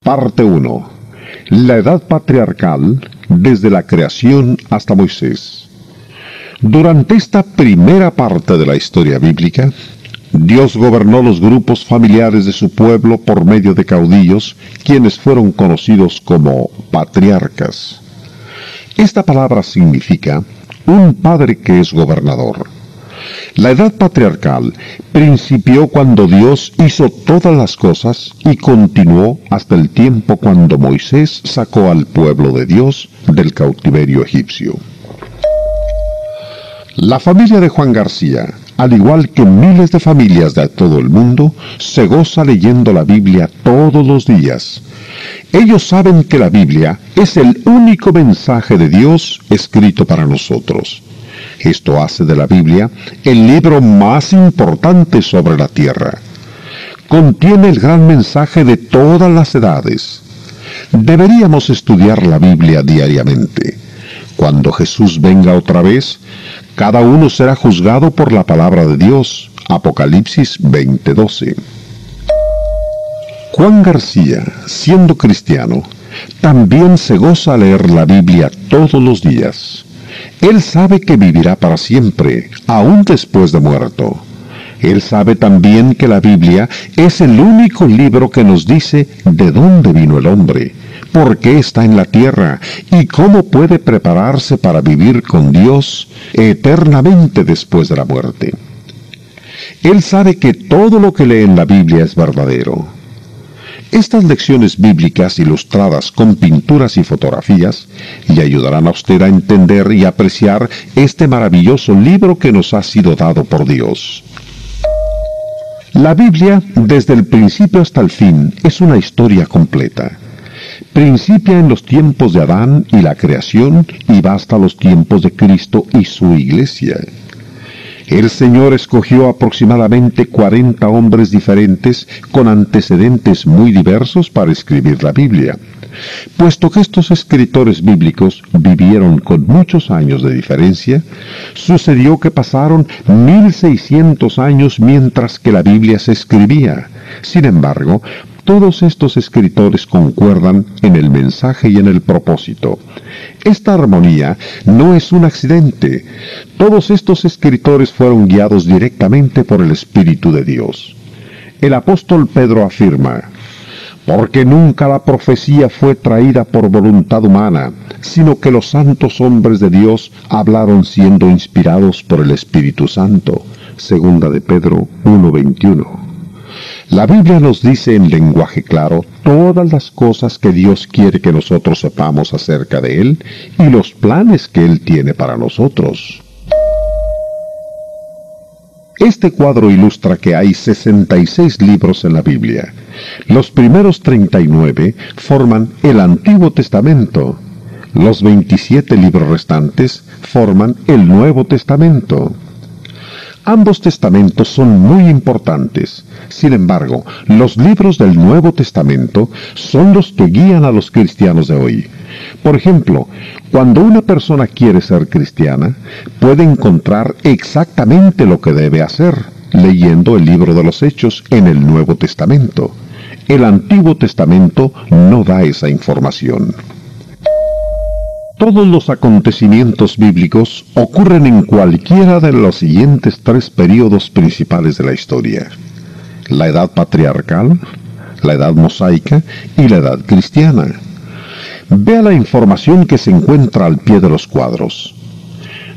Parte 1. La edad patriarcal desde la creación hasta Moisés. Durante esta primera parte de la historia bíblica, Dios gobernó los grupos familiares de su pueblo por medio de caudillos, quienes fueron conocidos como patriarcas. Esta palabra significa un padre que es gobernador. La edad patriarcal principió cuando Dios hizo todas las cosas y continuó hasta el tiempo cuando Moisés sacó al pueblo de Dios del cautiverio egipcio. La familia de Juan García, al igual que miles de familias de todo el mundo, se goza leyendo la Biblia todos los días. Ellos saben que la Biblia es el único mensaje de Dios escrito para nosotros. Esto hace de la Biblia el libro más importante sobre la tierra. Contiene el gran mensaje de todas las edades. Deberíamos estudiar la Biblia diariamente. Cuando Jesús venga otra vez, cada uno será juzgado por la palabra de Dios. Apocalipsis 20:12. Juan García, siendo cristiano, también se goza al leer la Biblia todos los días. Él sabe que vivirá para siempre, aún después de muerto. Él sabe también que la Biblia es el único libro que nos dice de dónde vino el hombre, por qué está en la tierra y cómo puede prepararse para vivir con Dios eternamente después de la muerte. Él sabe que todo lo que lee en la Biblia es verdadero. Estas lecciones bíblicas ilustradas con pinturas y fotografías le ayudarán a usted a entender y apreciar este maravilloso libro que nos ha sido dado por Dios. La Biblia, desde el principio hasta el fin, es una historia completa. Principia en los tiempos de Adán y la creación y va hasta los tiempos de Cristo y su iglesia. El Señor escogió aproximadamente 40 hombres diferentes con antecedentes muy diversos para escribir la Biblia. Puesto que estos escritores bíblicos vivieron con muchos años de diferencia, sucedió que pasaron 1600 años mientras que la Biblia se escribía. Sin embargo, todos estos escritores concuerdan en el mensaje y en el propósito. Esta armonía no es un accidente. Todos estos escritores fueron guiados directamente por el Espíritu de Dios. El apóstol Pedro afirma: porque nunca la profecía fue traída por voluntad humana, sino que los santos hombres de Dios hablaron siendo inspirados por el Espíritu Santo. Segunda de Pedro 1:21. La Biblia nos dice en lenguaje claro todas las cosas que Dios quiere que nosotros sepamos acerca de Él y los planes que Él tiene para nosotros. Este cuadro ilustra que hay 66 libros en la Biblia. Los primeros 39 forman el Antiguo Testamento. Los 27 libros restantes forman el Nuevo Testamento. Ambos testamentos son muy importantes. Sin embargo, los libros del Nuevo Testamento son los que guían a los cristianos de hoy. Por ejemplo, cuando una persona quiere ser cristiana, puede encontrar exactamente lo que debe hacer, leyendo el libro de los Hechos en el Nuevo Testamento. El Antiguo Testamento no da esa información. Todos los acontecimientos bíblicos ocurren en cualquiera de los siguientes 3 períodos principales de la historia: la edad patriarcal, la edad mosaica y la edad cristiana. Vea la información que se encuentra al pie de los cuadros.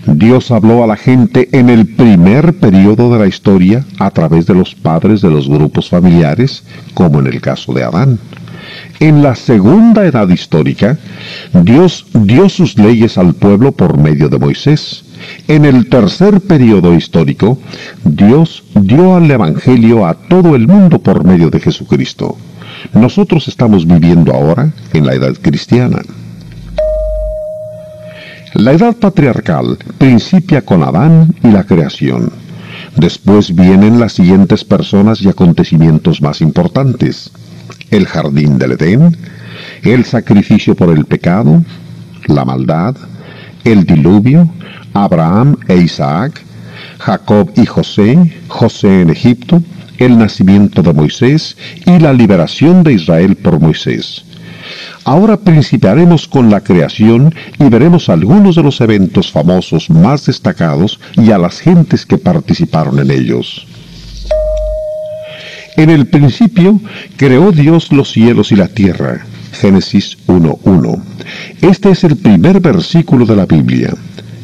Dios habló a la gente en el primer período de la historia a través de los padres de los grupos familiares, como en el caso de Adán. En la segunda edad histórica, Dios dio sus leyes al pueblo por medio de Moisés. En el tercer período histórico, Dios dio al Evangelio a todo el mundo por medio de Jesucristo. Nosotros estamos viviendo ahora en la edad cristiana. La edad patriarcal principia con Adán y la creación. Después vienen las siguientes personas y acontecimientos más importantes: el jardín del Edén, el sacrificio por el pecado, la maldad, el diluvio, Abraham e Isaac, Jacob y José, José en Egipto, el nacimiento de Moisés y la liberación de Israel por Moisés. Ahora principiaremos con la creación y veremos algunos de los eventos famosos más destacados y a las gentes que participaron en ellos. En el principio creó Dios los cielos y la tierra. Génesis 1:1. Este es el primer versículo de la Biblia.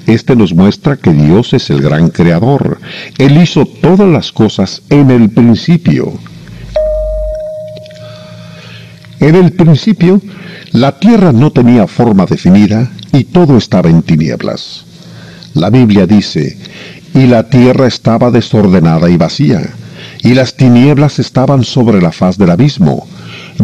Este nos muestra que Dios es el gran creador. Él hizo todas las cosas en el principio. En el principio, la tierra no tenía forma definida y todo estaba en tinieblas. La Biblia dice, y la tierra estaba desordenada y vacía, y las tinieblas estaban sobre la faz del abismo,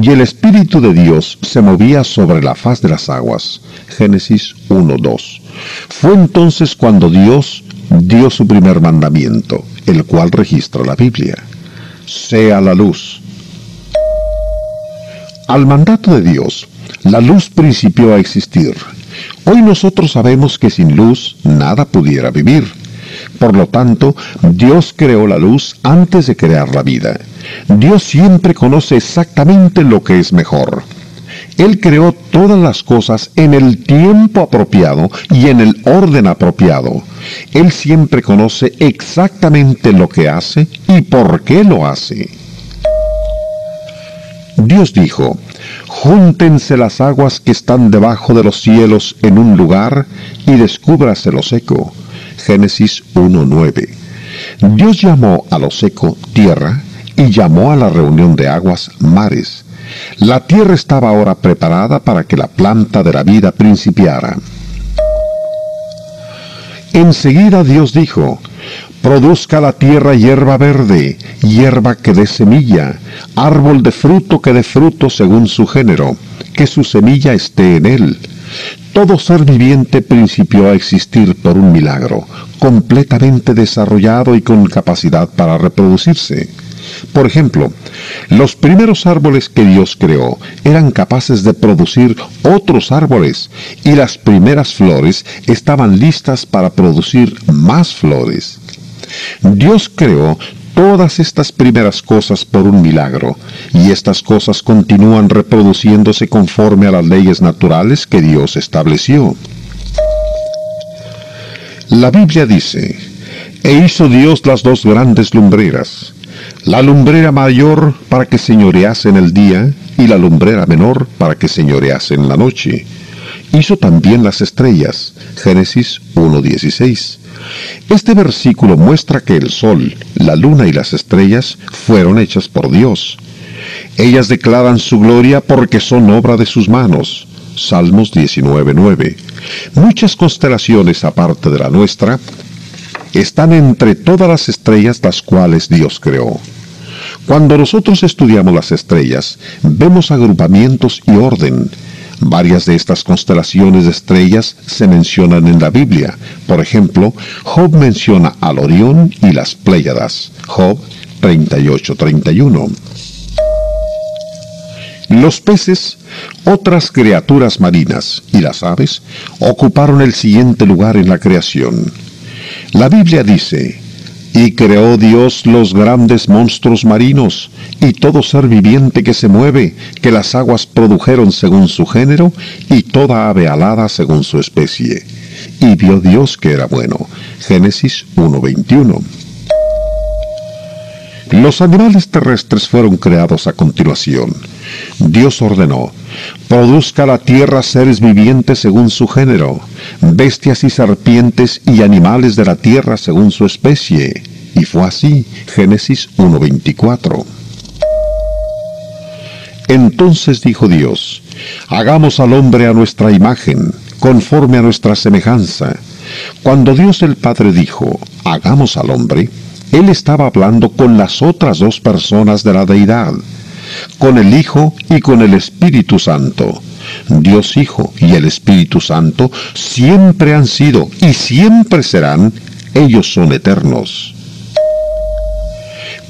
y el Espíritu de Dios se movía sobre la faz de las aguas. Génesis 1:2. Fue entonces cuando Dios dio su primer mandamiento, el cual registra la Biblia. Sea la luz. Al mandato de Dios, la luz principió a existir. Hoy nosotros sabemos que sin luz nada pudiera vivir. Por lo tanto, Dios creó la luz antes de crear la vida. Dios siempre conoce exactamente lo que es mejor. Él creó todas las cosas en el tiempo apropiado y en el orden apropiado. Él siempre conoce exactamente lo que hace y por qué lo hace. Dios dijo, júntense las aguas que están debajo de los cielos en un lugar y descúbrase lo seco. Génesis 1:9. Dios llamó a lo seco tierra y llamó a la reunión de aguas mares. La tierra estaba ahora preparada para que la planta de la vida principiara. Enseguida Dios dijo, produzca la tierra hierba verde, hierba que dé semilla, árbol de fruto que dé fruto según su género, que su semilla esté en él. Todo ser viviente principió a existir por un milagro, completamente desarrollado y con capacidad para reproducirse. Por ejemplo, los primeros árboles que Dios creó eran capaces de producir otros árboles, y las primeras flores estaban listas para producir más flores. Dios creó todas estas primeras cosas por un milagro, y estas cosas continúan reproduciéndose conforme a las leyes naturales que Dios estableció. La Biblia dice, e hizo Dios las dos grandes lumbreras, la lumbrera mayor para que señorease en el día, y la lumbrera menor para que señorease en la noche. Hizo también las estrellas. Génesis 1:16. Este versículo muestra que el sol, la luna y las estrellas fueron hechas por Dios. Ellas declaran su gloria porque son obra de sus manos. Salmos 19:9. Muchas constelaciones aparte de la nuestra están entre todas las estrellas las cuales Dios creó. Cuando nosotros estudiamos las estrellas, vemos agrupamientos y orden. Varias de estas constelaciones de estrellas se mencionan en la Biblia. Por ejemplo, Job menciona al Orión y las Pléyadas. Job 38:31. Los peces, otras criaturas marinas y las aves ocuparon el siguiente lugar en la creación. La Biblia dice, y creó Dios los grandes monstruos marinos, y todo ser viviente que se mueve, que las aguas produjeron según su género, y toda ave alada según su especie. Y vio Dios que era bueno. Génesis 1:21. Los animales terrestres fueron creados a continuación. Dios ordenó, produzca la tierra seres vivientes según su género, bestias y serpientes y animales de la tierra según su especie. Y fue así. Génesis 1:24. Entonces dijo Dios, hagamos al hombre a nuestra imagen, conforme a nuestra semejanza. Cuando Dios el Padre dijo, hagamos al hombre, Él estaba hablando con las otras dos personas de la deidad, con el Hijo y con el Espíritu Santo. Dios Hijo y el Espíritu Santo siempre han sido y siempre serán, ellos son eternos.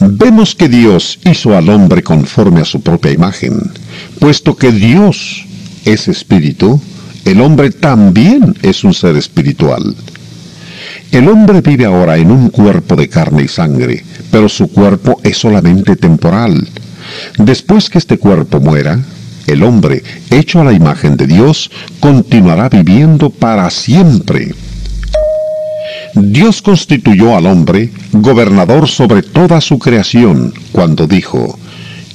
Vemos que Dios hizo al hombre conforme a su propia imagen. Puesto que Dios es espíritu, el hombre también es un ser espiritual. El hombre vive ahora en un cuerpo de carne y sangre, pero su cuerpo es solamente temporal. Después que este cuerpo muera, el hombre, hecho a la imagen de Dios, continuará viviendo para siempre. Dios constituyó al hombre gobernador sobre toda su creación, cuando dijo,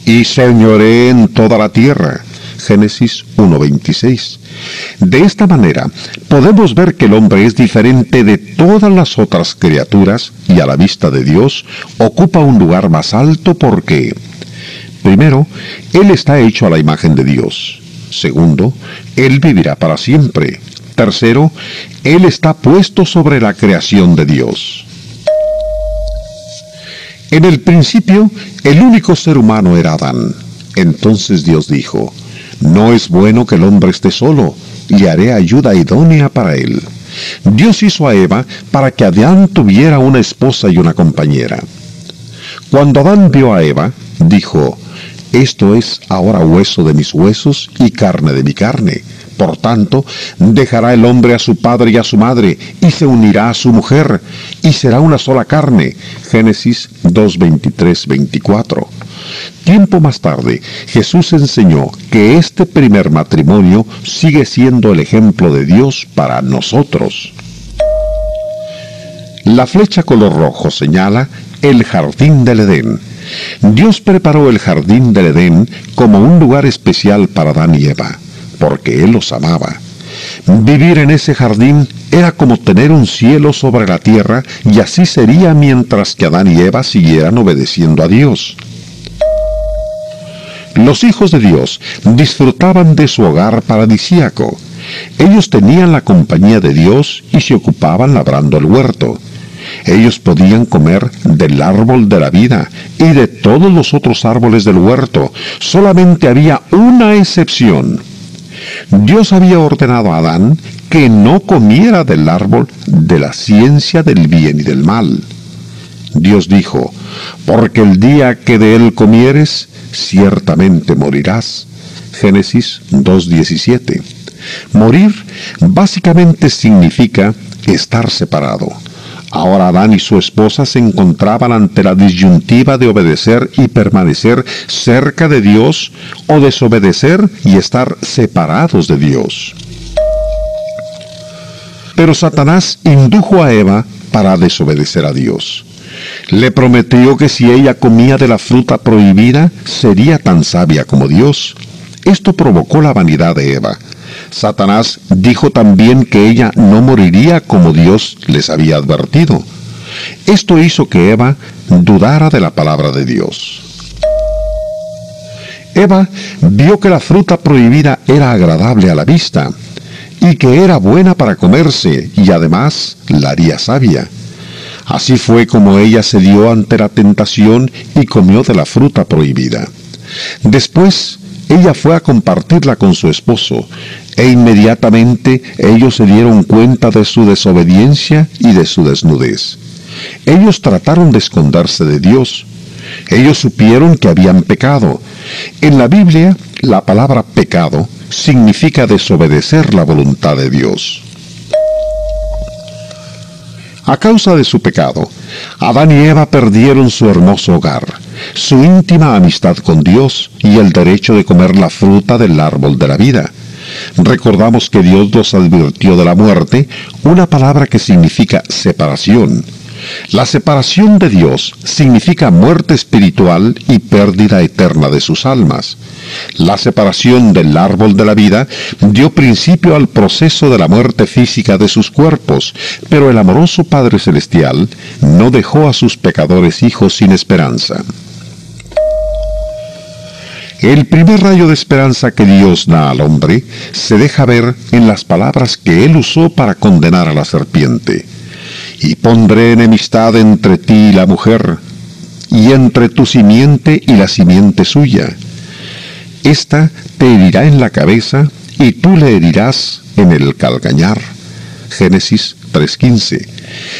«Y señoreé en toda la tierra». Génesis 1:26. De esta manera, podemos ver que el hombre es diferente de todas las otras criaturas y a la vista de Dios ocupa un lugar más alto porque, primero, Él está hecho a la imagen de Dios. Segundo, Él vivirá para siempre. Tercero, Él está puesto sobre la creación de Dios. En el principio, el único ser humano era Adán. Entonces Dios dijo, «No es bueno que el hombre esté solo, le haré ayuda idónea para él». Dios hizo a Eva para que Adán tuviera una esposa y una compañera. Cuando Adán vio a Eva, dijo, «Esto es ahora hueso de mis huesos y carne de mi carne. Por tanto, dejará el hombre a su padre y a su madre, y se unirá a su mujer, y será una sola carne». Génesis 2:23-24. Tiempo más tarde, Jesús enseñó que este primer matrimonio sigue siendo el ejemplo de Dios para nosotros. La flecha color rojo señala el jardín del Edén. Dios preparó el jardín del Edén como un lugar especial para Adán y Eva, porque Él los amaba. Vivir en ese jardín era como tener un cielo sobre la tierra, y así sería mientras que Adán y Eva siguieran obedeciendo a Dios. Los hijos de Dios disfrutaban de su hogar paradisíaco. Ellos tenían la compañía de Dios y se ocupaban labrando el huerto. Ellos podían comer del árbol de la vida y de todos los otros árboles del huerto. Solamente había una excepción. Dios había ordenado a Adán que no comiera del árbol de la ciencia del bien y del mal. Dios dijo, «Porque el día que de él comieres, ciertamente morirás». Génesis 2:17. Morir básicamente significa estar separado. Ahora Adán y su esposa se encontraban ante la disyuntiva de obedecer y permanecer cerca de Dios, o desobedecer y estar separados de Dios. Pero Satanás indujo a Eva para desobedecer a Dios. Le prometió que si ella comía de la fruta prohibida, sería tan sabia como Dios. Esto provocó la vanidad de Eva. Satanás dijo también que ella no moriría como Dios les había advertido. Esto hizo que Eva dudara de la palabra de Dios. Eva vio que la fruta prohibida era agradable a la vista y que era buena para comerse, y además la haría sabia. Así fue como ella cedió ante la tentación y comió de la fruta prohibida. Después, ella fue a compartirla con su esposo, e inmediatamente ellos se dieron cuenta de su desobediencia y de su desnudez. Ellos trataron de esconderse de Dios. Ellos supieron que habían pecado. En la Biblia, la palabra pecado significa desobedecer la voluntad de Dios. A causa de su pecado, Adán y Eva perdieron su hermoso hogar, su íntima amistad con Dios y el derecho de comer la fruta del árbol de la vida. Recordamos que Dios los advirtió de la muerte, una palabra que significa separación. La separación de Dios significa muerte espiritual y pérdida eterna de sus almas. La separación del árbol de la vida dio principio al proceso de la muerte física de sus cuerpos, pero el amoroso Padre Celestial no dejó a sus pecadores hijos sin esperanza. El primer rayo de esperanza que Dios da al hombre se deja ver en las palabras que Él usó para condenar a la serpiente. «Y pondré enemistad entre ti y la mujer, y entre tu simiente y la simiente suya. Esta te herirá en la cabeza, y tú le herirás en el calcañar». Génesis 3:15.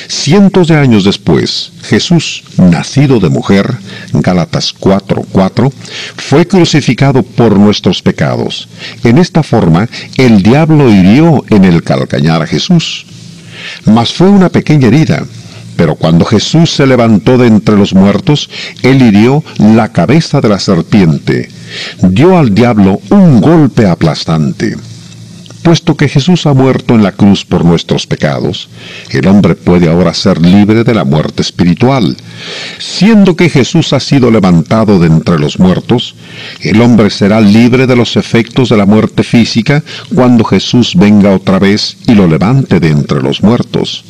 Cientos de años después, Jesús, nacido de mujer, Gálatas 4:4, fue crucificado por nuestros pecados. En esta forma, el diablo hirió en el calcañar a Jesús. Mas fue una pequeña herida, Pero cuando Jesús se levantó de entre los muertos, él hirió la cabeza de la serpiente, dio al diablo un golpe aplastante. Puesto que Jesús ha muerto en la cruz por nuestros pecados, el hombre puede ahora ser libre de la muerte espiritual. Siendo que Jesús ha sido levantado de entre los muertos, el hombre será libre de los efectos de la muerte física cuando Jesús venga otra vez y lo levante de entre los muertos.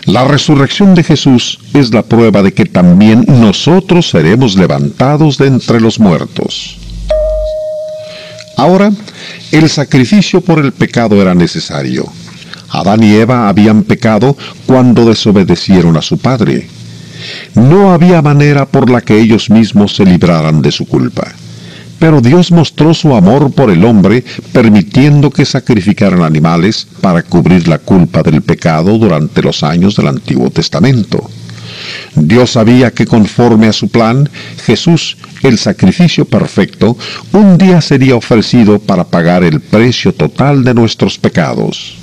La resurrección de Jesús es la prueba de que también nosotros seremos levantados de entre los muertos. Ahora, el sacrificio por el pecado era necesario. Adán y Eva habían pecado cuando desobedecieron a su padre. No había manera por la que ellos mismos se libraran de su culpa. Pero Dios mostró su amor por el hombre, permitiendo que sacrificaran animales para cubrir la culpa del pecado durante los años del Antiguo Testamento. Dios sabía que conforme a su plan, Jesús, el sacrificio perfecto, un día sería ofrecido para pagar el precio total de nuestros pecados.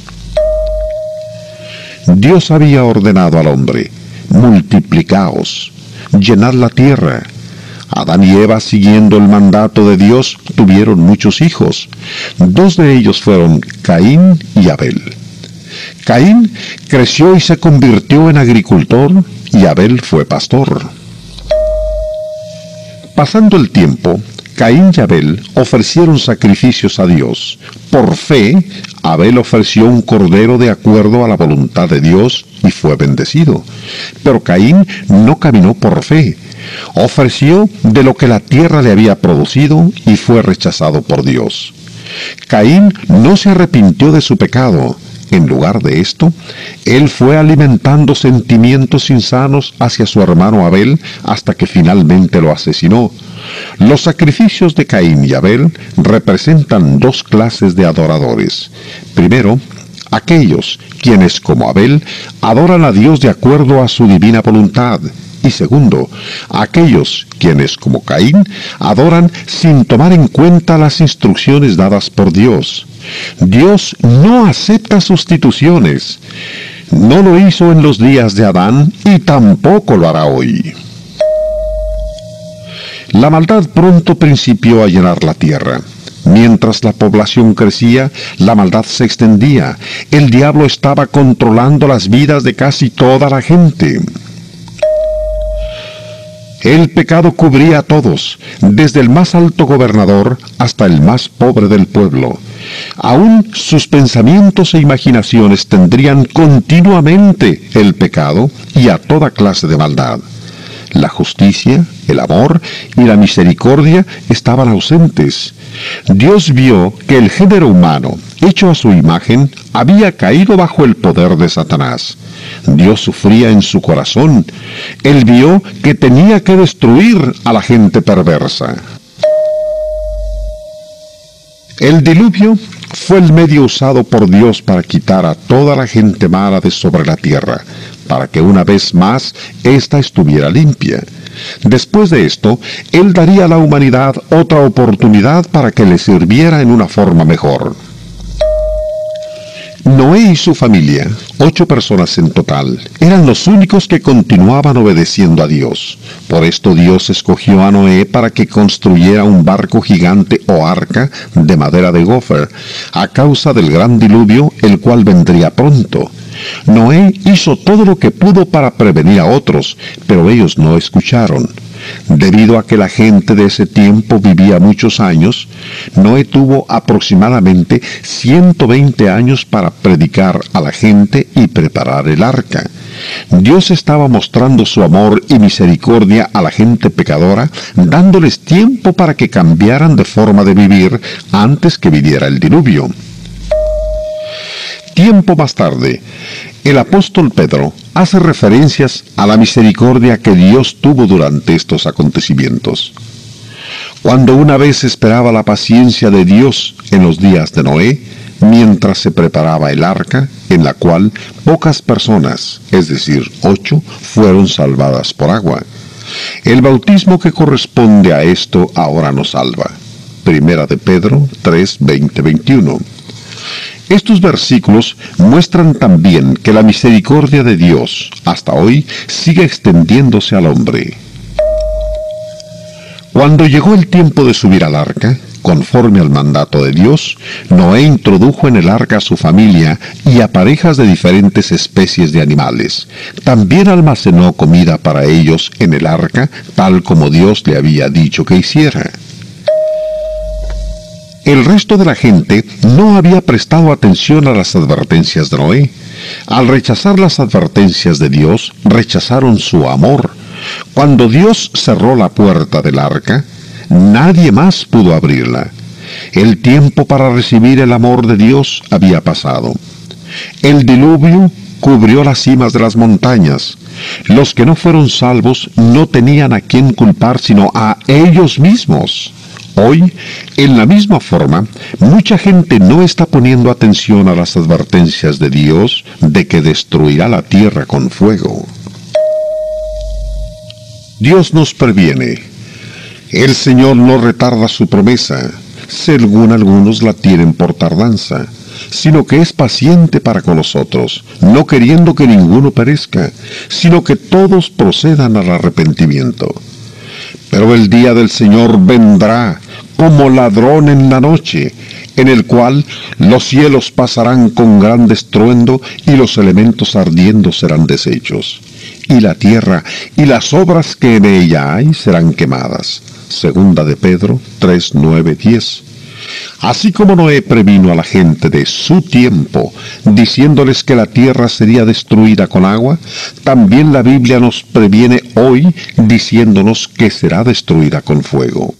Dios había ordenado al hombre: multiplicaos, llenad la tierra. Adán y Eva, siguiendo el mandato de Dios, tuvieron muchos hijos. 2 de ellos fueron Caín y Abel. Caín creció y se convirtió en agricultor, y Abel fue pastor. Pasando el tiempo, Caín y Abel ofrecieron sacrificios a Dios. Por fe, Abel ofreció un cordero de acuerdo a la voluntad de Dios y fue bendecido. Pero Caín no caminó por fe. Ofreció de lo que la tierra le había producido y fue rechazado por Dios. Caín no se arrepintió de su pecado. En lugar de esto, él fue alimentando sentimientos insanos hacia su hermano Abel hasta que finalmente lo asesinó. Los sacrificios de Caín y Abel representan 2 clases de adoradores. Primero, aquellos quienes, como Abel, adoran a Dios de acuerdo a su divina voluntad. Y segundo, aquellos quienes, como Caín, adoran sin tomar en cuenta las instrucciones dadas por Dios. Dios no acepta sustituciones. No lo hizo en los días de Adán y tampoco lo hará hoy. La maldad pronto principió a llenar la tierra. Mientras la población crecía, la maldad se extendía. El diablo estaba controlando las vidas de casi toda la gente. El pecado cubría a todos, desde el más alto gobernador hasta el más pobre del pueblo. Aún sus pensamientos e imaginaciones tendrían continuamente el pecado y a toda clase de maldad. La justicia, el amor y la misericordia estaban ausentes. Dios vio que el género humano, hecho a su imagen, había caído bajo el poder de Satanás. Dios sufría en su corazón. Él vio que tenía que destruir a la gente perversa. El diluvio fue el medio usado por Dios para quitar a toda la gente mala de sobre la tierra, para que una vez más ésta estuviera limpia. Después de esto, Él daría a la humanidad otra oportunidad para que le sirviera en una forma mejor. Noé y su familia, 8 personas en total, eran los únicos que continuaban obedeciendo a Dios. Por esto Dios escogió a Noé para que construyera un barco gigante o arca de madera de gofer, a causa del gran diluvio, el cual vendría pronto. Noé hizo todo lo que pudo para prevenir a otros, pero ellos no escucharon. Debido a que la gente de ese tiempo vivía muchos años, Noé tuvo aproximadamente 120 años para predicar a la gente y preparar el arca. Dios estaba mostrando su amor y misericordia a la gente pecadora, dándoles tiempo para que cambiaran de forma de vivir antes que viniera el diluvio. Tiempo más tarde, el apóstol Pedro hace referencias a la misericordia que Dios tuvo durante estos acontecimientos. Cuando una vez esperaba la paciencia de Dios en los días de Noé, mientras se preparaba el arca, en la cual pocas personas, es decir, 8, fueron salvadas por agua. El bautismo que corresponde a esto ahora nos salva. Primera de Pedro 3, 20, 21. Estos versículos muestran también que la misericordia de Dios, hasta hoy, sigue extendiéndose al hombre. Cuando llegó el tiempo de subir al arca, conforme al mandato de Dios, Noé introdujo en el arca a su familia y a parejas de diferentes especies de animales. También almacenó comida para ellos en el arca, tal como Dios le había dicho que hiciera. El resto de la gente no había prestado atención a las advertencias de Noé. Al rechazar las advertencias de Dios, rechazaron su amor. Cuando Dios cerró la puerta del arca, nadie más pudo abrirla. El tiempo para recibir el amor de Dios había pasado. El diluvio cubrió las cimas de las montañas. Los que no fueron salvos no tenían a quién culpar sino a ellos mismos. Hoy, en la misma forma, mucha gente no está poniendo atención a las advertencias de Dios de que destruirá la tierra con fuego. Dios nos previene. El Señor no retarda su promesa, según algunos la tienen por tardanza, sino que es paciente para con nosotros, no queriendo que ninguno perezca, sino que todos procedan al arrepentimiento. Pero el día del Señor vendrá como ladrón en la noche, en el cual los cielos pasarán con gran estruendo y los elementos ardiendo serán deshechos, y la tierra y las obras que en ella hay serán quemadas. Segunda de Pedro 3, 9, 10. Así como Noé previno a la gente de su tiempo, diciéndoles que la tierra sería destruida con agua, también la Biblia nos previene hoy diciéndonos que será destruida con fuego.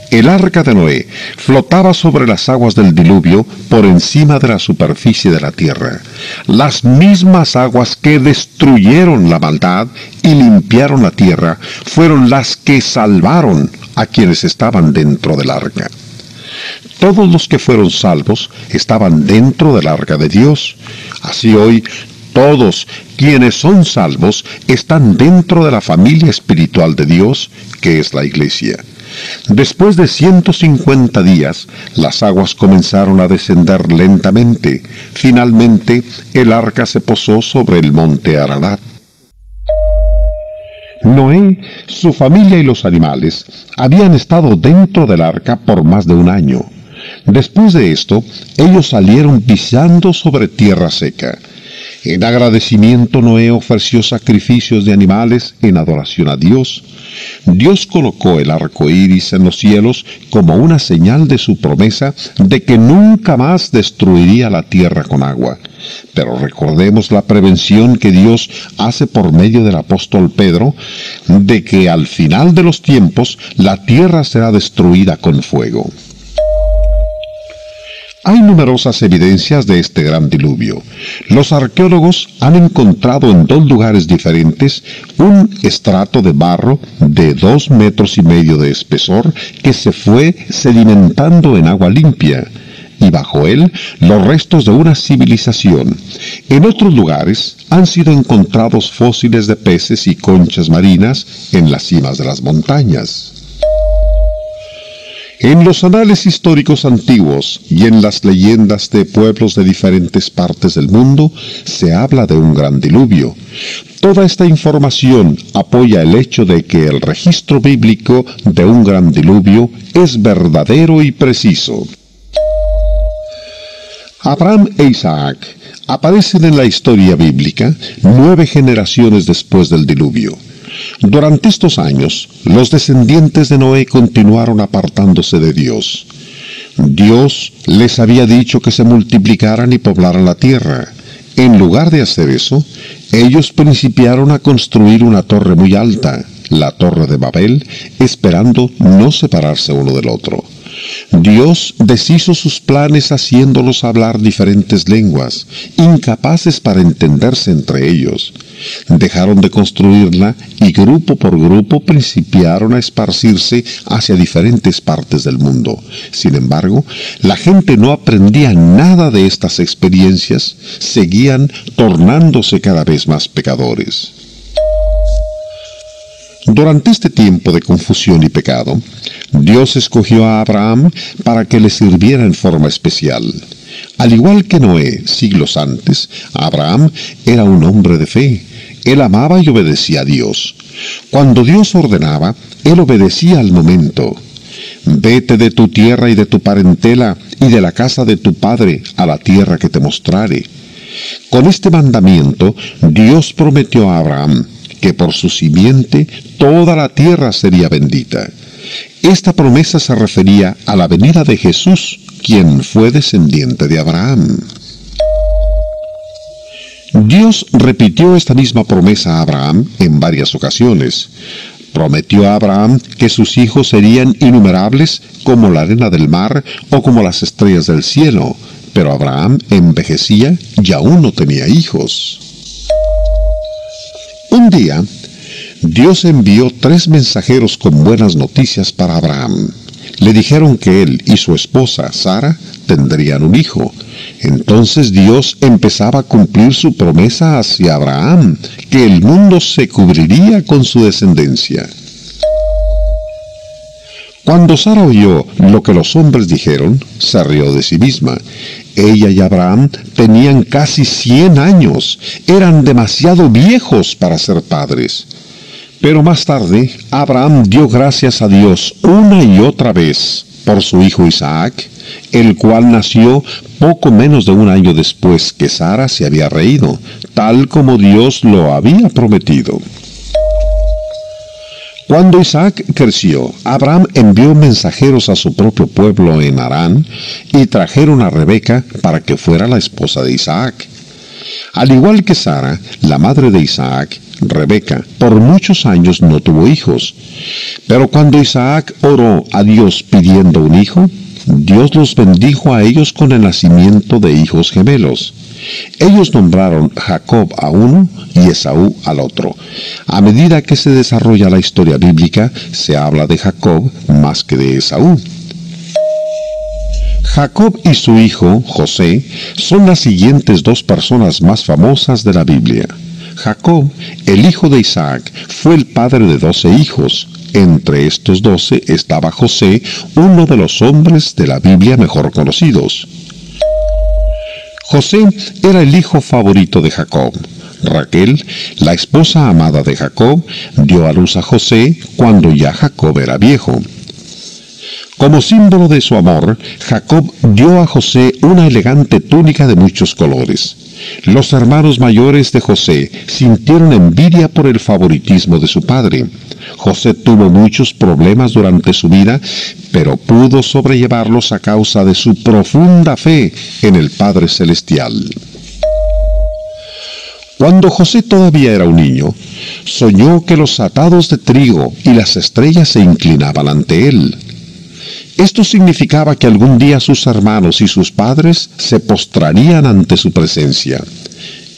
El arca de Noé flotaba sobre las aguas del diluvio por encima de la superficie de la tierra. Las mismas aguas que destruyeron la maldad y limpiaron la tierra fueron las que salvaron a quienes estaban dentro del arca. Todos los que fueron salvos estaban dentro del arca de Dios. Así hoy, todos quienes son salvos están dentro de la familia espiritual de Dios, que es la iglesia. Después de 150 días, las aguas comenzaron a descender lentamente. Finalmente, el arca se posó sobre el monte Ararat. Noé, su familia y los animales habían estado dentro del arca por más de un año. Después de esto, ellos salieron pisando sobre tierra seca. En agradecimiento, Noé ofreció sacrificios de animales en adoración a Dios. Dios colocó el arco iris en los cielos como una señal de su promesa de que nunca más destruiría la tierra con agua. Pero recordemos la prevención que Dios hace por medio del apóstol Pedro de que al final de los tiempos la tierra será destruida con fuego. Hay numerosas evidencias de este gran diluvio. Los arqueólogos han encontrado en 2 lugares diferentes un estrato de barro de 2,5 metros de espesor que se fue sedimentando en agua limpia, y bajo él los restos de una civilización. En otros lugares han sido encontrados fósiles de peces y conchas marinas en las cimas de las montañas. En los anales históricos antiguos y en las leyendas de pueblos de diferentes partes del mundo se habla de un gran diluvio. Toda esta información apoya el hecho de que el registro bíblico de un gran diluvio es verdadero y preciso. Abraham e Isaac aparecen en la historia bíblica 9 generaciones después del diluvio. Durante estos años, los descendientes de Noé continuaron apartándose de Dios. Dios les había dicho que se multiplicaran y poblaran la tierra. En lugar de hacer eso, ellos principiaron a construir una torre muy alta, la Torre de Babel, esperando no separarse uno del otro. Dios deshizo sus planes haciéndolos hablar diferentes lenguas, incapaces para entenderse entre ellos. Dejaron de construirla y grupo por grupo principiaron a esparcirse hacia diferentes partes del mundo. Sin embargo, la gente no aprendía nada de estas experiencias, seguían tornándose cada vez más pecadores. Durante este tiempo de confusión y pecado, Dios escogió a Abraham para que le sirviera en forma especial. Al igual que Noé, siglos antes, Abraham era un hombre de fe. Él amaba y obedecía a Dios. Cuando Dios ordenaba, él obedecía al momento. Vete de tu tierra y de tu parentela y de la casa de tu padre a la tierra que te mostrare. Con este mandamiento, Dios prometió a Abraham que por su simiente toda la tierra sería bendita. Esta promesa se refería a la venida de Jesús, quien fue descendiente de Abraham. Dios repitió esta misma promesa a Abraham en varias ocasiones. Prometió a Abraham que sus hijos serían innumerables como la arena del mar o como las estrellas del cielo, pero Abraham envejecía y aún no tenía hijos. Un día, Dios envió 3 mensajeros con buenas noticias para Abraham. Le dijeron que él y su esposa, Sara, tendrían un hijo. Entonces Dios empezaba a cumplir su promesa hacia Abraham, que el mundo se cubriría con su descendencia. Cuando Sara oyó lo que los hombres dijeron, se rió de sí misma. Ella y Abraham tenían casi 100 años, eran demasiado viejos para ser padres. Pero más tarde, Abraham dio gracias a Dios una y otra vez por su hijo Isaac, el cual nació poco menos de un año después que Sara se había reído, tal como Dios lo había prometido. Cuando Isaac creció, Abraham envió mensajeros a su propio pueblo en Harán y trajeron a Rebeca para que fuera la esposa de Isaac. Al igual que Sara, la madre de Isaac, Rebeca, por muchos años no tuvo hijos. Pero cuando Isaac oró a Dios pidiendo un hijo, Dios los bendijo a ellos con el nacimiento de hijos gemelos. Ellos nombraron Jacob a uno y Esaú al otro. A medida que se desarrolla la historia bíblica, se habla de Jacob más que de Esaú. Jacob y su hijo, José, son las siguientes 2 personas más famosas de la Biblia. Jacob, el hijo de Isaac, fue el padre de 12 hijos. Entre estos 12 estaba José, uno de los hombres de la Biblia mejor conocidos. José era el hijo favorito de Jacob. Raquel, la esposa amada de Jacob, dio a luz a José cuando ya Jacob era viejo. Como símbolo de su amor, Jacob dio a José una elegante túnica de muchos colores. Los hermanos mayores de José sintieron envidia por el favoritismo de su padre. José tuvo muchos problemas durante su vida, pero pudo sobrellevarlos a causa de su profunda fe en el Padre Celestial. Cuando José todavía era un niño, soñó que los atados de trigo y las estrellas se inclinaban ante él. Esto significaba que algún día sus hermanos y sus padres se postrarían ante su presencia.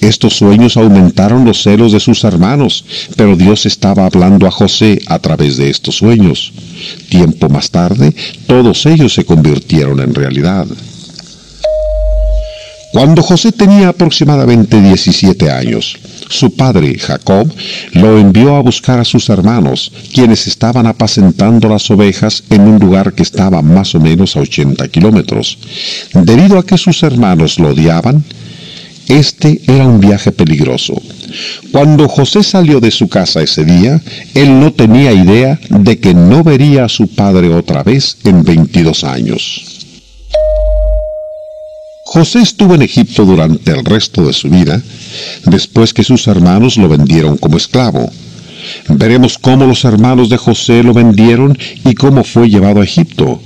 Estos sueños aumentaron los celos de sus hermanos, pero Dios estaba hablando a José a través de estos sueños. Tiempo más tarde, todos ellos se convirtieron en realidad. Cuando José tenía aproximadamente 17 años, su padre, Jacob, lo envió a buscar a sus hermanos, quienes estaban apacentando las ovejas en un lugar que estaba más o menos a 80 kilómetros. Debido a que sus hermanos lo odiaban, este era un viaje peligroso. Cuando José salió de su casa ese día, él no tenía idea de que no vería a su padre otra vez en 22 años. José estuvo en Egipto durante el resto de su vida, después que sus hermanos lo vendieron como esclavo. Veremos cómo los hermanos de José lo vendieron y cómo fue llevado a Egipto.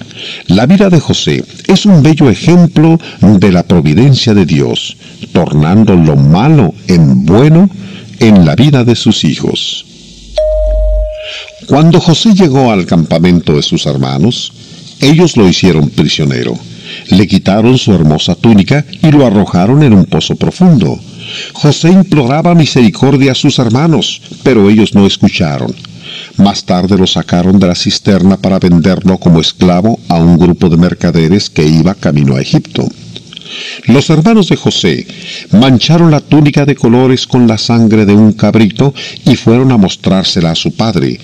La vida de José es un bello ejemplo de la providencia de Dios, tornando lo malo en bueno en la vida de sus hijos. Cuando José llegó al campamento de sus hermanos, ellos lo hicieron prisionero. Le quitaron su hermosa túnica y lo arrojaron en un pozo profundo. José imploraba misericordia a sus hermanos, pero ellos no escucharon. Más tarde lo sacaron de la cisterna para venderlo como esclavo a un grupo de mercaderes que iba camino a Egipto. Los hermanos de José mancharon la túnica de colores con la sangre de un cabrito y fueron a mostrársela a su padre.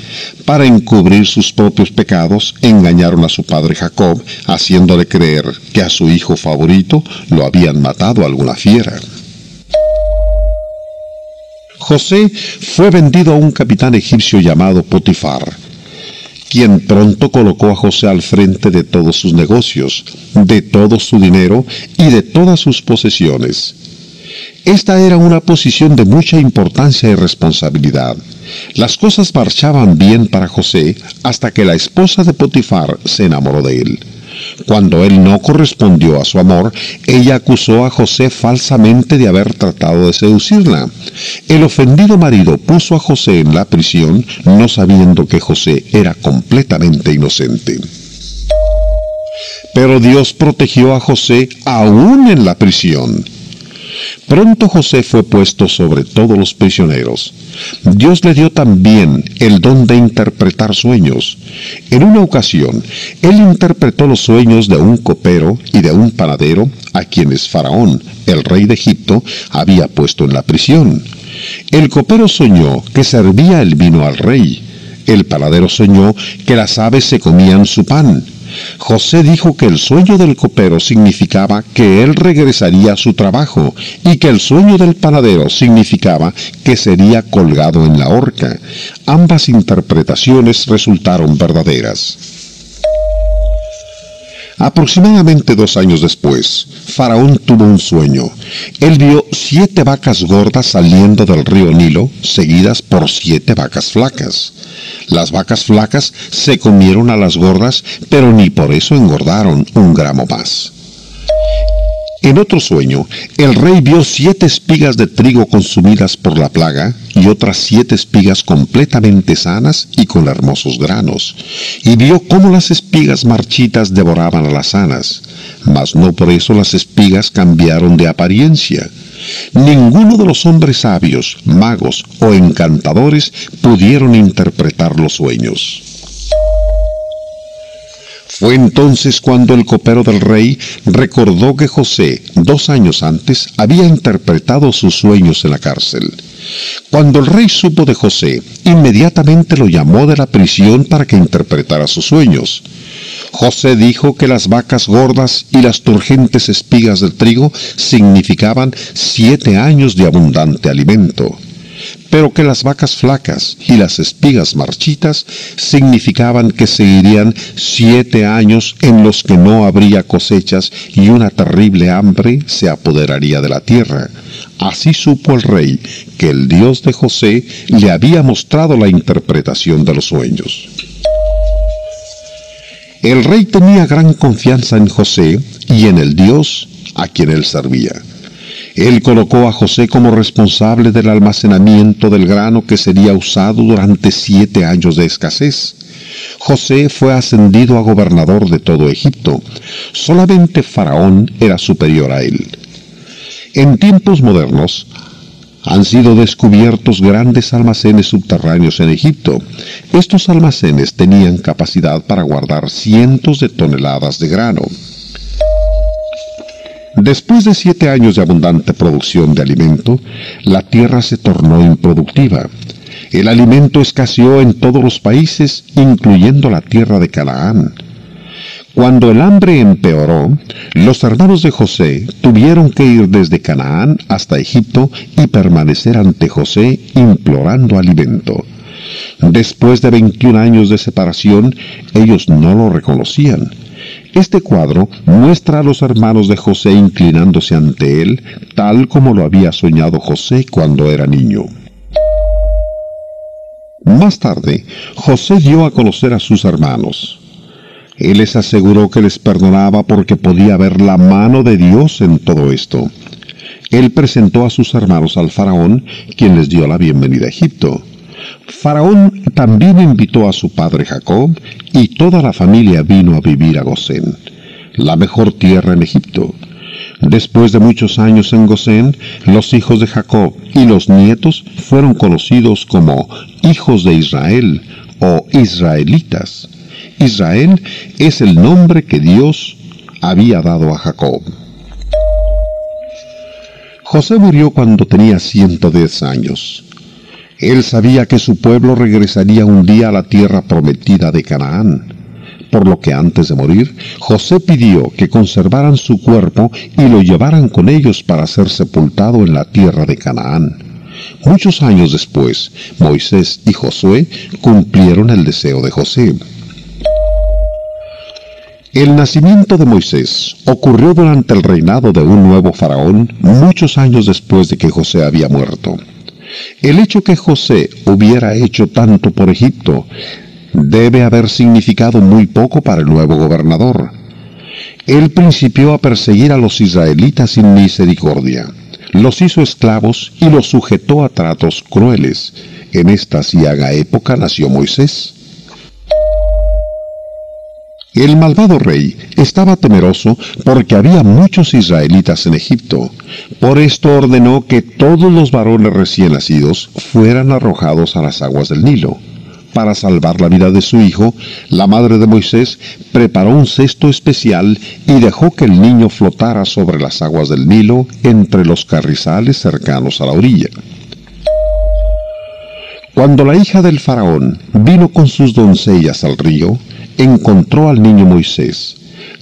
Para encubrir sus propios pecados, engañaron a su padre Jacob, haciéndole creer que a su hijo favorito lo habían matado alguna fiera. José fue vendido a un capitán egipcio llamado Potifar, quien pronto colocó a José al frente de todos sus negocios, de todo su dinero y de todas sus posesiones. Esta era una posición de mucha importancia y responsabilidad. Las cosas marchaban bien para José hasta que la esposa de Potifar se enamoró de él. Cuando él no correspondió a su amor, ella acusó a José falsamente de haber tratado de seducirla. El ofendido marido puso a José en la prisión, no sabiendo que José era completamente inocente. Pero Dios protegió a José aún en la prisión. Pronto José fue puesto sobre todos los prisioneros. Dios le dio también el don de interpretar sueños. En una ocasión, él interpretó los sueños de un copero y de un panadero, a quienes Faraón, el rey de Egipto, había puesto en la prisión. El copero soñó que servía el vino al rey. El panadero soñó que las aves se comían su pan. José dijo que el sueño del copero significaba que él regresaría a su trabajo y que el sueño del panadero significaba que sería colgado en la horca. Ambas interpretaciones resultaron verdaderas. Aproximadamente 2 años después, Faraón tuvo un sueño. Él vio 7 vacas gordas saliendo del río Nilo, seguidas por 7 vacas flacas. Las vacas flacas se comieron a las gordas, pero ni por eso engordaron 1 gramo más. En otro sueño, el rey vio 7 espigas de trigo consumidas por la plaga y otras 7 espigas completamente sanas y con hermosos granos. Y vio cómo las espigas marchitas devoraban a las sanas, mas no por eso las espigas cambiaron de apariencia. Ninguno de los hombres sabios, magos o encantadores pudieron interpretar los sueños. Fue entonces cuando el copero del rey recordó que José, 2 años antes, había interpretado sus sueños en la cárcel. Cuando el rey supo de José, inmediatamente lo llamó de la prisión para que interpretara sus sueños. José dijo que las vacas gordas y las turgentes espigas del trigo significaban 7 años de abundante alimento, pero que las vacas flacas y las espigas marchitas significaban que seguirían 7 años en los que no habría cosechas y una terrible hambre se apoderaría de la tierra. Así supo el rey que el Dios de José le había mostrado la interpretación de los sueños. El rey tenía gran confianza en José y en el Dios a quien él servía. Él colocó a José como responsable del almacenamiento del grano que sería usado durante 7 años de escasez. José fue ascendido a gobernador de todo Egipto. Solamente Faraón era superior a él. En tiempos modernos, han sido descubiertos grandes almacenes subterráneos en Egipto. Estos almacenes tenían capacidad para guardar cientos de toneladas de grano. Después de 7 años de abundante producción de alimento, la tierra se tornó improductiva. El alimento escaseó en todos los países, incluyendo la tierra de Canaán. Cuando el hambre empeoró, los hermanos de José tuvieron que ir desde Canaán hasta Egipto y permanecer ante José implorando alimento. Después de 21 años de separación, ellos no lo reconocían. Este cuadro muestra a los hermanos de José inclinándose ante él, tal como lo había soñado José cuando era niño. Más tarde, José dio a conocer a sus hermanos. Él les aseguró que les perdonaba porque podía ver la mano de Dios en todo esto. Él presentó a sus hermanos al faraón, quien les dio la bienvenida a Egipto. Faraón también invitó a su padre Jacob, y toda la familia vino a vivir a Gosén, la mejor tierra en Egipto. Después de muchos años en Gosén, los hijos de Jacob y los nietos fueron conocidos como hijos de Israel o israelitas. Israel es el nombre que Dios había dado a Jacob. José murió cuando tenía 110 años. Él sabía que su pueblo regresaría un día a la tierra prometida de Canaán, por lo que antes de morir, José pidió que conservaran su cuerpo y lo llevaran con ellos para ser sepultado en la tierra de Canaán. Muchos años después, Moisés y Josué cumplieron el deseo de José. El nacimiento de Moisés ocurrió durante el reinado de un nuevo faraón, muchos años después de que José había muerto. El hecho que José hubiera hecho tanto por Egipto debe haber significado muy poco para el nuevo gobernador. Él principió a perseguir a los israelitas sin misericordia. Los hizo esclavos y los sujetó a tratos crueles. En esta aciaga época nació Moisés. El malvado rey estaba temeroso porque había muchos israelitas en Egipto. Por esto ordenó que todos los varones recién nacidos fueran arrojados a las aguas del Nilo. Para salvar la vida de su hijo, la madre de Moisés preparó un cesto especial y dejó que el niño flotara sobre las aguas del Nilo entre los carrizales cercanos a la orilla. Cuando la hija del faraón vino con sus doncellas al río, encontró al niño Moisés.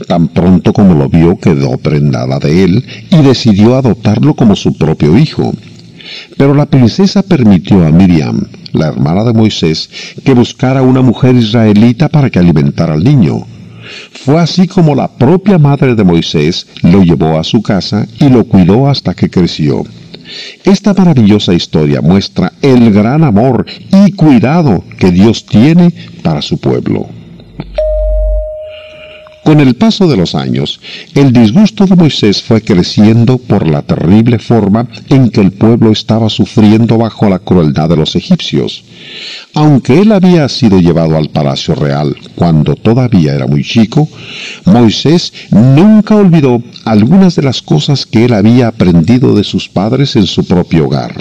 Tan pronto como lo vio, quedó prendada de él y decidió adoptarlo como su propio hijo. Pero la princesa permitió a Miriam, la hermana de Moisés, que buscara una mujer israelita para que alimentara al niño. Fue así como la propia madre de Moisés lo llevó a su casa y lo cuidó hasta que creció. Esta maravillosa historia muestra el gran amor y cuidado que Dios tiene para su pueblo. Con el paso de los años, el disgusto de Moisés fue creciendo por la terrible forma en que el pueblo estaba sufriendo bajo la crueldad de los egipcios. Aunque él había sido llevado al palacio real cuando todavía era muy chico, Moisés nunca olvidó algunas de las cosas que él había aprendido de sus padres en su propio hogar.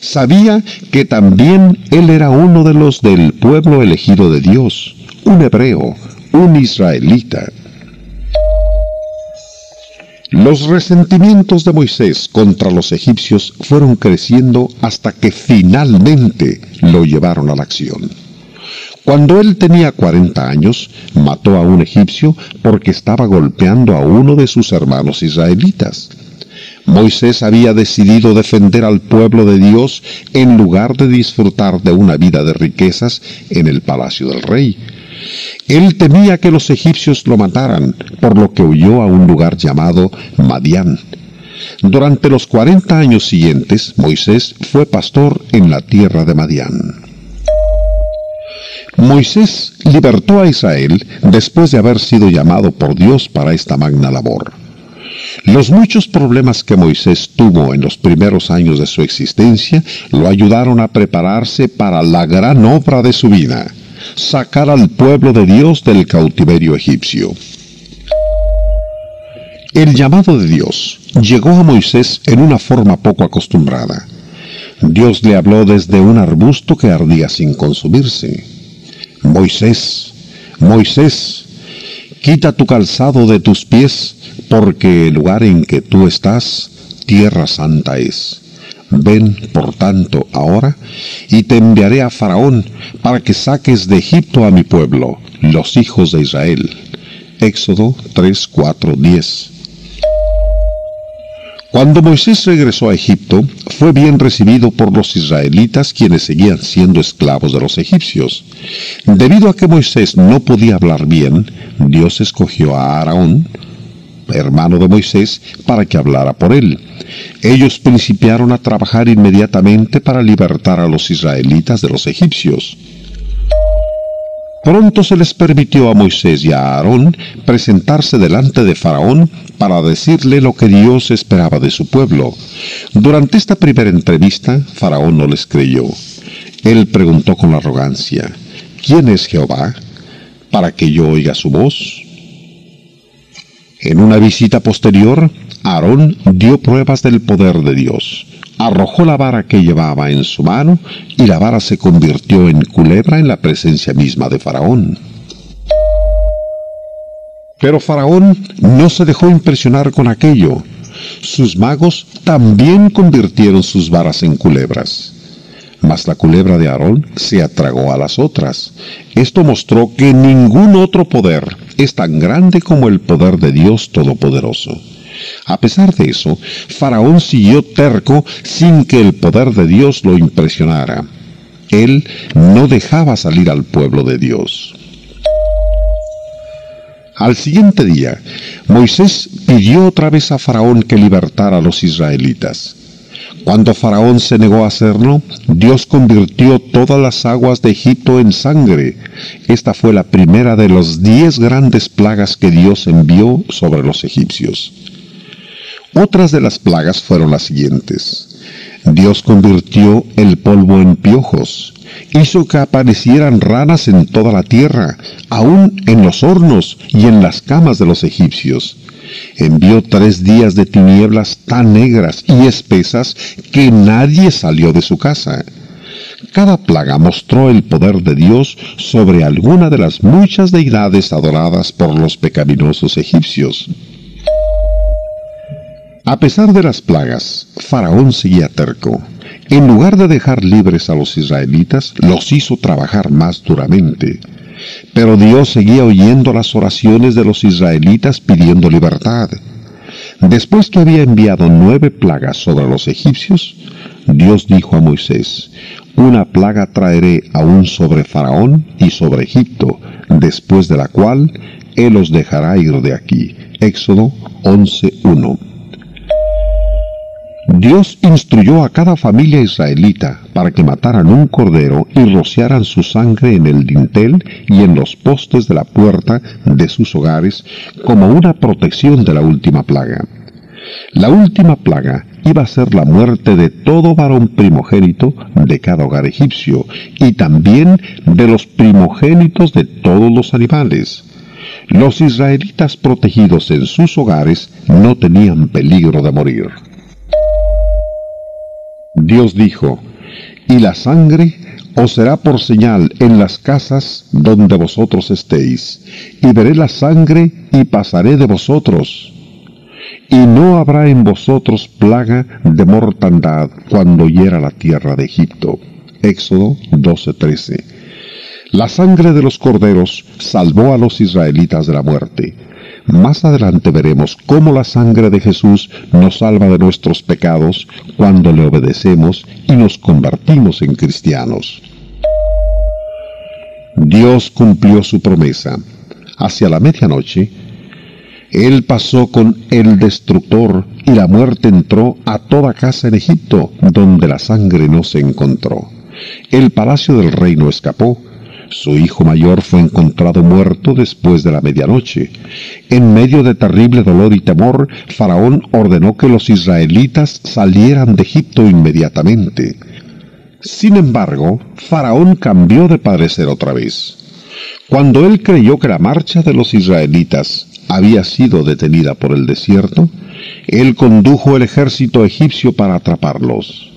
Sabía que también él era uno de los del pueblo elegido de Dios, un hebreo, un israelita. Los resentimientos de Moisés contra los egipcios fueron creciendo hasta que finalmente lo llevaron a la acción. Cuando él tenía 40 años, mató a un egipcio porque estaba golpeando a uno de sus hermanos israelitas. Moisés había decidido defender al pueblo de Dios en lugar de disfrutar de una vida de riquezas en el palacio del rey. Él temía que los egipcios lo mataran, por lo que huyó a un lugar llamado Madián. Durante los 40 años siguientes, Moisés fue pastor en la tierra de Madián. Moisés libertó a Israel después de haber sido llamado por Dios para esta magna labor. Los muchos problemas que Moisés tuvo en los primeros años de su existencia lo ayudaron a prepararse para la gran obra de su vida: sacar al pueblo de Dios del cautiverio egipcio. El llamado de Dios llegó a Moisés en una forma poco acostumbrada. Dios le habló desde un arbusto que ardía sin consumirse. Moisés, Moisés, quita tu calzado de tus pies, porque el lugar en que tú estás, tierra santa es. Ven, por tanto, ahora, y te enviaré a Faraón, para que saques de Egipto a mi pueblo, los hijos de Israel. Éxodo 3, 4, 10. Cuando Moisés regresó a Egipto, fue bien recibido por los israelitas, quienes seguían siendo esclavos de los egipcios. Debido a que Moisés no podía hablar bien, Dios escogió a Aarón, hermano de Moisés, para que hablara por él. Ellos principiaron a trabajar inmediatamente para libertar a los israelitas de los egipcios. Pronto se les permitió a Moisés y a Aarón presentarse delante de Faraón para decirle lo que Dios esperaba de su pueblo. Durante esta primera entrevista, Faraón no les creyó. Él preguntó con arrogancia: ¿quién es Jehová, para que yo oiga su voz? En una visita posterior, Aarón dio pruebas del poder de Dios. Arrojó la vara que llevaba en su mano, y la vara se convirtió en culebra en la presencia misma de Faraón. Pero Faraón no se dejó impresionar con aquello. sus magos también convirtieron sus varas en culebras. Mas la culebra de Aarón se atragó a las otras. Esto mostró que ningún otro poder es tan grande como el poder de Dios Todopoderoso. A pesar de eso, Faraón siguió terco sin que el poder de Dios lo impresionara. Él no dejaba salir al pueblo de Dios. Al siguiente día, Moisés pidió otra vez a Faraón que libertara a los israelitas. Cuando Faraón se negó a hacerlo, Dios convirtió todas las aguas de Egipto en sangre. Esta fue la primera de las 10 grandes plagas que Dios envió sobre los egipcios. Otras de las plagas fueron las siguientes. Dios convirtió el polvo en piojos, hizo que aparecieran ranas en toda la tierra, aún en los hornos y en las camas de los egipcios. Envió 3 días de tinieblas tan negras y espesas que nadie salió de su casa. Cada plaga mostró el poder de Dios sobre alguna de las muchas deidades adoradas por los pecaminosos egipcios. A pesar de las plagas, Faraón seguía terco. En lugar de dejar libres a los israelitas, los hizo trabajar más duramente. Pero Dios seguía oyendo las oraciones de los israelitas pidiendo libertad. Después que había enviado 9 plagas sobre los egipcios, Dios dijo a Moisés: una plaga traeré aún sobre Faraón y sobre Egipto, después de la cual él los dejará ir de aquí. Éxodo 11:1. Dios instruyó a cada familia israelita para que mataran un cordero y rociaran su sangre en el dintel y en los postes de la puerta de sus hogares como una protección de la última plaga. La última plaga iba a ser la muerte de todo varón primogénito de cada hogar egipcio y también de los primogénitos de todos los animales. Los israelitas protegidos en sus hogares no tenían peligro de morir. Dios dijo: y la sangre os será por señal en las casas donde vosotros estéis, y veré la sangre y pasaré de vosotros. Y no habrá en vosotros plaga de mortandad cuando hiera la tierra de Egipto. Éxodo 12:13. La sangre de los corderos salvó a los israelitas de la muerte. Más adelante veremos cómo la sangre de Jesús nos salva de nuestros pecados cuando le obedecemos y nos convertimos en cristianos. Dios cumplió su promesa. Hacia la medianoche, Él pasó con el destructor y la muerte entró a toda casa en Egipto, donde la sangre no se encontró. El palacio del rey no escapó. Su hijo mayor fue encontrado muerto después de la medianoche. En medio de terrible dolor y temor, Faraón ordenó que los israelitas salieran de Egipto inmediatamente. Sin embargo, Faraón cambió de parecer otra vez. Cuando él creyó que la marcha de los israelitas había sido detenida por el desierto, él condujo el ejército egipcio para atraparlos.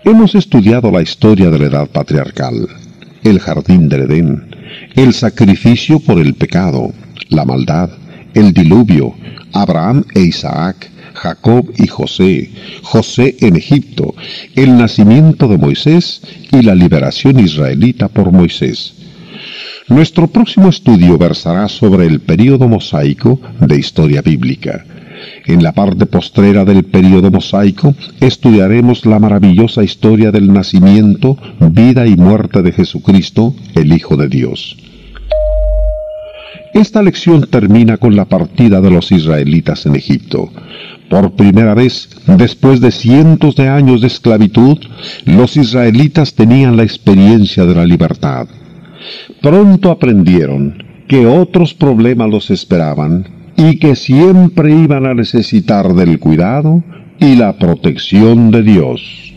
Hemos estudiado la historia de la edad patriarcal, el jardín del Edén, el sacrificio por el pecado, la maldad, el diluvio, Abraham e Isaac, Jacob y José, José en Egipto, el nacimiento de Moisés y la liberación israelita por Moisés. Nuestro próximo estudio versará sobre el período mosaico de historia bíblica. En la parte postrera del período mosaico estudiaremos la maravillosa historia del nacimiento, vida y muerte de Jesucristo, el Hijo de Dios. Esta lección termina con la partida de los israelitas en Egipto. Por primera vez, después de cientos de años de esclavitud, los israelitas tenían la experiencia de la libertad. Pronto aprendieron que otros problemas los esperaban y que siempre iban a necesitar del cuidado y la protección de Dios.